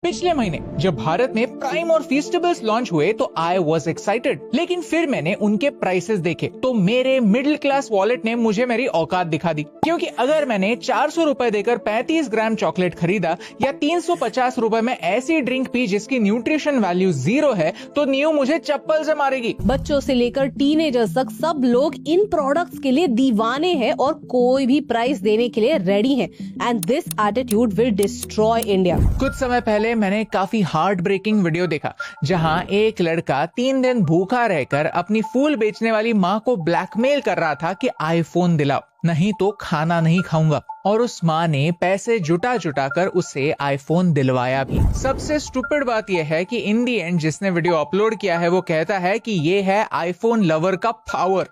पिछले महीने जब भारत में प्राइम और फीस्टेबल्स लॉन्च हुए तो आई वॉज एक्साइटेड, लेकिन फिर मैंने उनके प्राइसेस देखे तो मेरे मिडिल क्लास वॉलेट ने मुझे मेरी औकात दिखा दी। क्योंकि अगर मैंने 400 रुपए देकर 35 ग्राम चॉकलेट खरीदा या 350 रुपए में ऐसी ड्रिंक पी जिसकी न्यूट्रिशन वैल्यू 0 है तो न्यू मुझे चप्पल से मारेगी। बच्चों से लेकर टीनेजर्स तक सब लोग इन प्रोडक्ट्स के लिए दीवाने हैं और कोई भी प्राइस देने के लिए रेडी हैं। And this attitude will destroy India. कुछ समय पहले मैंने काफी हार्ट ब्रेकिंग वीडियो देखा जहां एक लड़का 3 दिन भूखा रहकर अपनी फूल बेचने वाली माँ को ब्लैकमेल कर रहा था कि आईफोन दिलाओ नहीं तो खाना नहीं खाऊंगा, और उस माँ ने पैसे जुटा कर उसे आईफोन दिलवाया भी। सबसे स्टूपिड बात यह है कि इन दी एंड जिसने वीडियो अपलोड किया है वो कहता है कि ये है आईफोन लवर का पावर।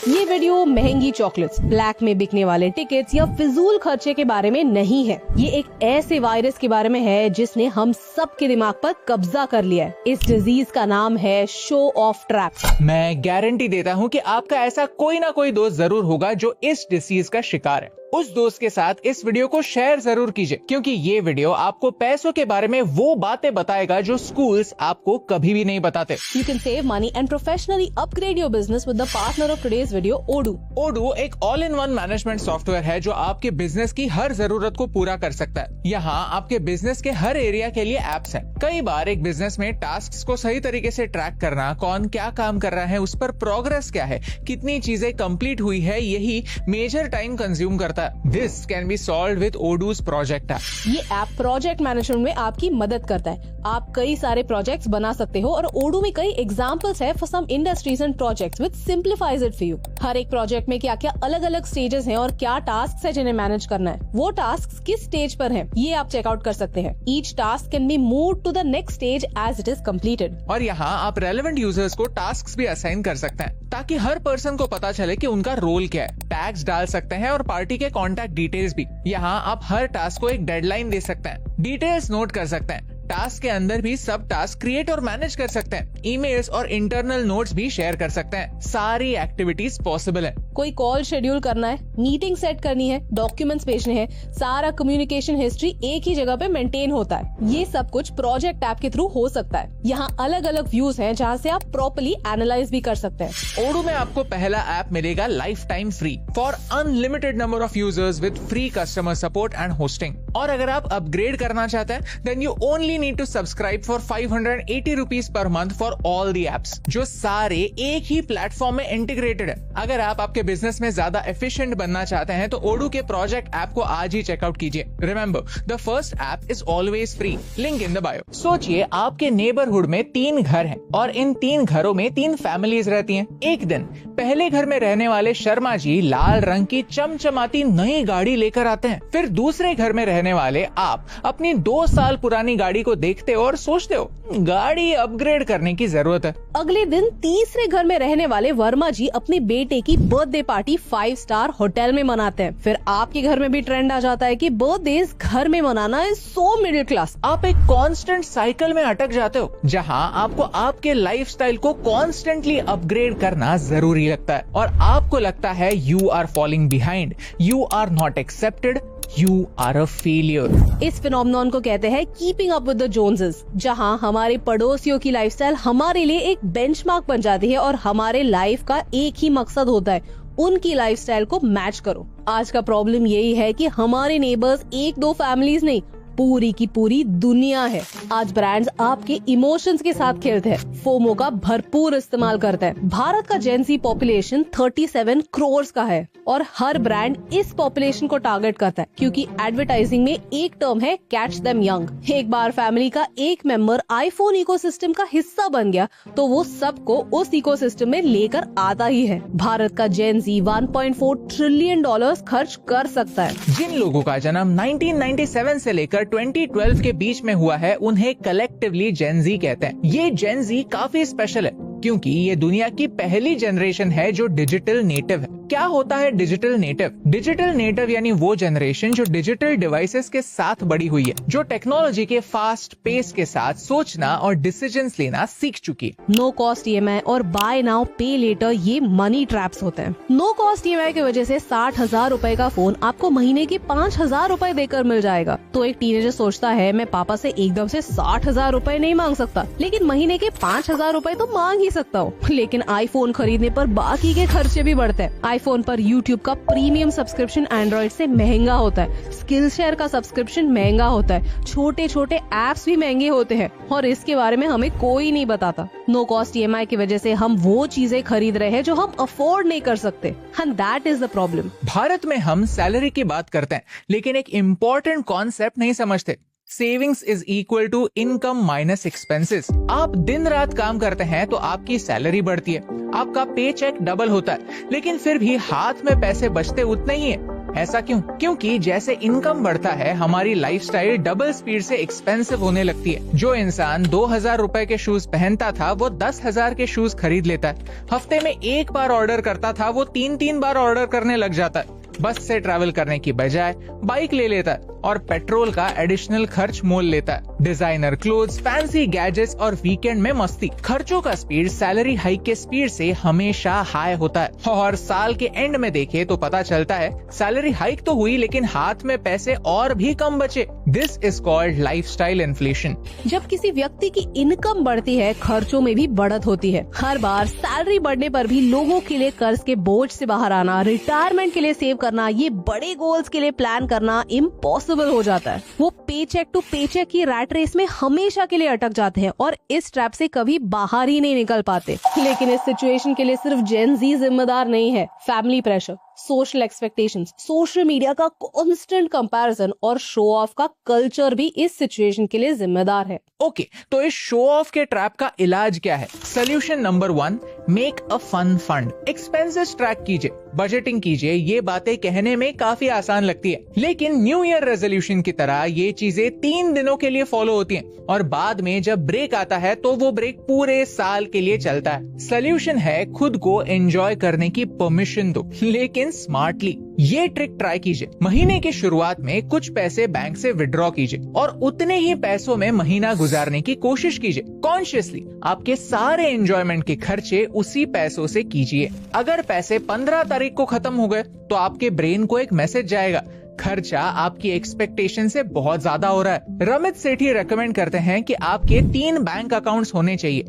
ये वीडियो महंगी चॉकलेट्स, ब्लैक में बिकने वाले टिकट्स या फिजूल खर्चे के बारे में नहीं है। ये एक ऐसे वायरस के बारे में है जिसने हम सबके दिमाग पर कब्जा कर लिया है। इस डिजीज का नाम है शो ऑफ ट्रैप। मैं गारंटी देता हूँ कि आपका ऐसा कोई ना कोई दोस्त जरूर होगा जो इस डिसीज का शिकार है। उस दोस्त के साथ इस वीडियो को शेयर जरूर कीजिए, क्योंकि ये वीडियो आपको पैसों के बारे में वो बातें बताएगा जो स्कूल्स आपको कभी भी नहीं बताते। You can save money and professionally upgrade your business with the partner of today's video, Odoo. Odoo एक all in one management software है जो आपके बिजनेस की हर जरूरत को पूरा कर सकता है। यहाँ आपके बिजनेस के हर एरिया के लिए एप्स हैं। कई बार एक बिजनेस में टास्क्स को सही तरीके से ट्रैक करना, कौन क्या काम कर रहा है, उस पर प्रोग्रेस क्या है, कितनी चीजें कंप्लीट हुई है, यही मेजर टाइम कंज्यूम करता है। This can be solved with Odoo's project app. ये ऐप प्रोजेक्ट मैनेजमेंट में आपकी मदद करता है। आप कई सारे प्रोजेक्ट्स बना सकते हो और Odoo में कई एग्जांपल्स है for some industries and projects which simplifies it for you. हर एक प्रोजेक्ट में क्या क्या अलग अलग स्टेजेस हैं और क्या टास्क है जिन्हें मैनेज करना है, वो टास्क किस स्टेज पर हैं, ये आप चेकआउट कर सकते हैं। Each task can be move to the next stage as it is completed. और यहाँ आप रेलेवेंट यूजर्स को टास्क भी असाइन कर सकते हैं ताकि हर पर्सन को पता चले कि उनका रोल क्या है। टैग्स डाल सकते हैं और पार्टी के कॉन्टैक्ट डिटेल्स भी। यहाँ आप हर टास्क को एक डेडलाइन दे सकते हैं, डिटेल्स नोट कर सकते हैं। टास्क के अंदर भी सब टास्क क्रिएट और मैनेज कर सकते हैं। ईमेल्स और इंटरनल नोट्स भी शेयर कर सकते हैं। सारी एक्टिविटीज पॉसिबल है। कोई कॉल शेड्यूल करना है, मीटिंग सेट करनी है, डॉक्यूमेंट्स भेजने हैं, सारा कम्युनिकेशन हिस्ट्री एक ही जगह पे मेंटेन होता है। ये सब कुछ प्रोजेक्ट ऐप के थ्रू हो सकता है। यहाँ अलग अलग व्यूज हैं जहाँ से आप प्रॉपर्ली एनालाइज भी कर सकते हैं। Odoo में आपको पहला ऐप मिलेगा lifetime free for unlimited number of users with free customer support and hosting. और अगर आप अपग्रेड करना चाहते हैं then you only need to subscribe for 580 rupees per month for all the apps, जो सारे एक ही प्लेटफॉर्म में इंटीग्रेटेड है। अगर आप आपके बिजनेस में ज्यादा एफिशिएंट बनना चाहते हैं तो Odoo के प्रोजेक्ट ऐप को आज ही चेकआउट कीजिए। Remember, the first app is always free, link in the bio. सोचिए आपके नेबरहुड में 3 घर हैं और इन 3 घरों में 3 फैमिलीज रहती हैं। एक दिन पहले घर में रहने वाले शर्मा जी लाल रंग की चमचमाती नई गाड़ी लेकर आते हैं। फिर दूसरे घर में रहने वाले आप अपनी 2 साल पुरानी गाड़ी को देखते हो और सोचते हो गाड़ी अपग्रेड करने की जरूरत है। अगले दिन तीसरे घर में रहने वाले वर्मा जी अपने बेटे की बर्थडे पार्टी 5 स्टार होटल में मनाते हैं। फिर आपके घर में भी ट्रेंड आ जाता है कि बर्थडे घर में मनाना इज सो मिडिल क्लास। आप एक कांस्टेंट साइकिल में अटक जाते हो जहां आपको आपके लाइफस्टाइल को कॉन्स्टेंटली अपग्रेड करना जरूरी लगता है और आपको लगता है you are following behind, you are not accepted, You are a failure। इस फिनोमेनन को कहते हैं keeping up with the Joneses, जहां हमारे पड़ोसियों की लाइफस्टाइल हमारे लिए एक बेंचमार्क बन जाती है और हमारे लाइफ का एक ही मकसद होता है, उनकी लाइफस्टाइल को मैच करो। आज का प्रॉब्लम यही है कि हमारे नेबर्स 1-2 फैमिलीज नहीं, पूरी की पूरी दुनिया है। आज ब्रांड्स आपके इमोशंस के साथ खेलते हैं, फोमो का भरपूर इस्तेमाल करते हैं। भारत का जेनजी पॉपुलेशन 37 करोड़ का है और हर ब्रांड इस पॉपुलेशन को टारगेट करता है, क्योंकि एडवर्टाइजिंग में एक टर्म है कैच देम यंग। एक बार फैमिली का एक मेंबर आईफोन इकोसिस्टम का हिस्सा बन गया तो वो सबको उस इकोसिस्टम में लेकर आता ही है। भारत का जेनजी $1.4 ट्रिलियन खर्च कर सकता है। जिन लोगों का जन्म 1997 से लेकर 2012 के बीच में हुआ है उन्हें कलेक्टिवली जेनजी कहते हैं। ये जेनजी काफी स्पेशल है क्योंकि ये दुनिया की पहली जनरेशन है जो डिजिटल नेटिव है। क्या होता है डिजिटल नेटिव? डिजिटल नेटिव यानी वो जनरेशन जो डिजिटल डिवाइसेस के साथ बड़ी हुई है, जो टेक्नोलॉजी के फास्ट पेस के साथ सोचना और डिसीजंस लेना सीख चुकी है। नो कॉस्ट EMI और बाय नाउ पे लेटर ये मनी ट्रैप्स होते हैं। नो कॉस्ट EMI की वजह से 60,000 रुपए का फोन आपको महीने के 5,000 रुपए देकर मिल जाएगा। तो एक टीनेजर सोचता है मैं पापा से एकदम से 60,000 रुपए नहीं मांग सकता, लेकिन महीने के 5,000 रुपए तो मांग ही सकता हूँ। लेकिन आईफोन खरीदने पर बाकी के खर्चे भी बढ़ते हैं। आईफोन पर YouTube का प्रीमियम सब्सक्रिप्शन एंड्रॉइड से महंगा होता है, स्किल शेयर का सब्सक्रिप्शन महंगा होता है, छोटे छोटे एप्स भी महंगे होते हैं और इसके बारे में हमें कोई नहीं बताता। नो कॉस्ट EMI की वजह से हम वो चीजें खरीद रहे हैं जो हम अफोर्ड नहीं कर सकते, and that is the problem. Bharat में हम सैलरी की बात करते हैं, लेकिन एक इम्पोर्टेंट कॉन्सेप्ट नहीं समझते। Savings is equal to income minus expenses. आप दिन रात काम करते हैं तो आपकी सैलरी बढ़ती है, आपका पे चेक डबल होता है, लेकिन फिर भी हाथ में पैसे बचते उतने ही है। ऐसा क्यों? क्योंकि जैसे इनकम बढ़ता है हमारी लाइफस्टाइल डबल स्पीड से एक्सपेंसिव होने लगती है। जो इंसान 2,000 रुपए के शूज पहनता था वो 10,000 के शूज खरीद लेता है। हफ्ते में एक बार ऑर्डर करता था वो 3-3 बार ऑर्डर करने लग जाता है। बस से ट्रैवल करने की बजाय बाइक ले लेता है और पेट्रोल का एडिशनल खर्च मोल लेता है। डिजाइनर क्लोथ्स, फैंसी गैजेट्स और वीकेंड में मस्ती। खर्चों का स्पीड सैलरी हाइक के स्पीड से हमेशा हाई होता है और साल के एंड में देखे तो पता चलता है सैलरी हाइक तो हुई लेकिन हाथ में पैसे और भी कम बचे। This is called lifestyle inflation. जब किसी व्यक्ति की इनकम बढ़ती है, खर्चों में भी बढ़त होती है। हर बार सैलरी बढ़ने पर भी लोगों के लिए कर्ज के बोझ से बाहर आना, रिटायरमेंट के लिए सेव करना, ये बड़े गोल्स के लिए प्लान करना इम्पॉसिबल हो जाता है। वो पेचेक टू पेचेक की रैट रेस में हमेशा के लिए अटक जाते हैं और इस ट्रैप से कभी बाहर ही नहीं निकल पाते। लेकिन इस सिचुएशन के लिए सिर्फ जेन ज़ी जिम्मेदार नहीं है। Family pressure, social expectations, social media का कांस्टेंट कंपैरिजन और शो ऑफ का कल्चर भी इस सिचुएशन के लिए जिम्मेदार है। ओके, तो इस शो ऑफ के ट्रैप का इलाज क्या है? Solution number 1, make a fun fund. Expenses track कीजिए, बजटिंग कीजिए। ये बातें कहने में काफी आसान लगती है, लेकिन न्यू ईयर रेजोल्यूशन की तरह ये चीजें 3 दिनों के लिए फॉलो होती हैं और बाद में जब ब्रेक आता है तो वो ब्रेक पूरे साल के लिए चलता है। सोल्यूशन है खुद को एंजॉय करने की परमिशन दो, लेकिन स्मार्टली। ये ट्रिक ट्राई कीजिए। महीने की शुरुआत में कुछ पैसे बैंक से विड्रॉ कीजिए और उतने ही पैसों में महीना गुजारने की कोशिश कीजिए। कॉन्शियसली आपके सारे एंजॉयमेंट के खर्चे उसी पैसों से कीजिए। अगर पैसे 15 तारीख को खत्म हो गए तो आपके ब्रेन को एक मैसेज जाएगा, खर्चा आपकी एक्सपेक्टेशन से बहुत ज्यादा हो रहा है। रमित सेठी रेकमेंड करते हैं कि आपके 3 बैंक अकाउंट्स होने चाहिए।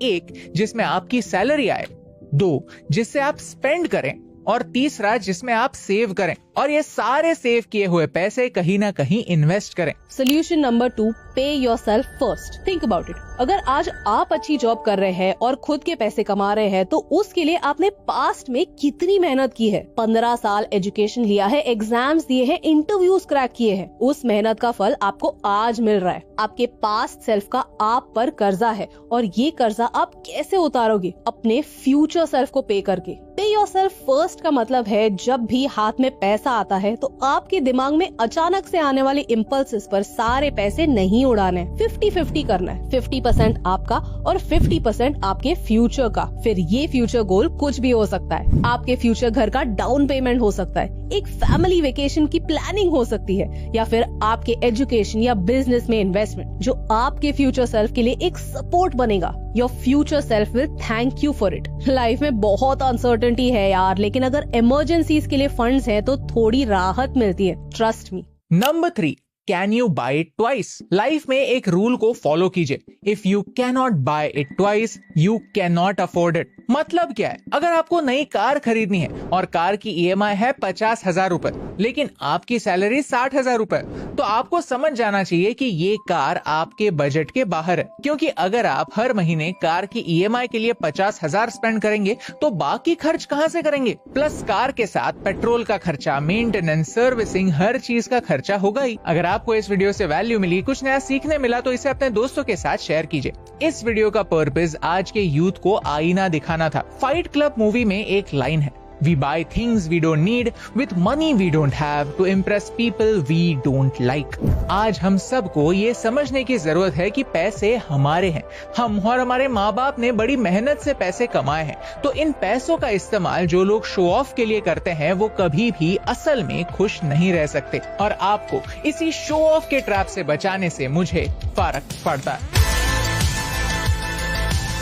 1 जिसमें आपकी सैलरी आए, 2 जिससे आप स्पेंड करें और 3 जिसमें आप सेव करें, और ये सारे सेव किए हुए पैसे कहीं ना कहीं इन्वेस्ट करें। सोल्यूशन नंबर 2, पे yourself first. Think about it. अगर आज आप अच्छी जॉब कर रहे हैं और खुद के पैसे कमा रहे हैं तो उसके लिए आपने पास्ट में कितनी मेहनत की है। 15 साल एजुकेशन लिया है, एग्जाम्स दिए हैं, इंटरव्यूज क्रैक किए हैं। उस मेहनत का फल आपको आज मिल रहा है। आपके पास्ट सेल्फ का आप पर कर्जा है और ये कर्जा आप कैसे उतारोगे? अपने फ्यूचर सेल्फ को पे करके। पे योरसेल्फ फर्स्ट का मतलब है जब भी हाथ में पैसा आता है तो आपके दिमाग में अचानक से आने वाले इम्पल्सेस पर सारे पैसे नहीं उड़ाने, 50-50 करना है। 50% आपका और 50% आपके फ्यूचर का। फिर ये फ्यूचर गोल कुछ भी हो सकता है। आपके फ्यूचर घर का डाउन पेमेंट हो सकता है, एक फैमिली वेकेशन की प्लानिंग हो सकती है, या फिर आपके एजुकेशन या बिजनेस में इन्वेस्टमेंट जो आपके फ्यूचर सेल्फ के लिए एक सपोर्ट बनेगा। Your future self will thank you for it. Life में बहुत अनसर्टेनिटी है यार, लेकिन अगर इमरजेंसीज के लिए फंड्स हैं तो थोड़ी राहत मिलती है, trust me. Number 3, can you buy it twice? लाइफ में एक रूल को फॉलो कीजिए, if you can not buy it twice you can not afford it. मतलब क्या है? अगर आपको नई कार खरीदनी है और कार की EMI है 50,000 रुपए, लेकिन आपकी सैलरी 60,000 रुपए, तो आपको समझ जाना चाहिए कि ये कार आपके बजट के बाहर है। क्योंकि अगर आप हर महीने कार की EMI के लिए 50,000 स्पेंड करेंगे तो बाकी खर्च कहां से करेंगे? प्लस कार के साथ पेट्रोल का खर्चा, मेंटेनेंस, सर्विसिंग, हर चीज का खर्चा होगा ही। अगर आपको इस वीडियो से वैल्यू मिली, कुछ नया सीखने मिला, तो इसे अपने दोस्तों के साथ शेयर कीजिए। इस वीडियो का पर्पस आज के यूथ को आईना दिखाना था। फाइट क्लब मूवी में एक लाइन है, We buy things we don't need with money we don't have to impress people we don't like. आज हम सबको ये समझने की जरूरत है कि पैसे हमारे हैं, हम और हमारे माँ बाप ने बड़ी मेहनत से पैसे कमाए हैं, तो इन पैसों का इस्तेमाल जो लोग शो ऑफ के लिए करते हैं वो कभी भी असल में खुश नहीं रह सकते। और आपको इसी शो ऑफ के ट्रैप से बचाने से मुझे फर्क पड़ता है।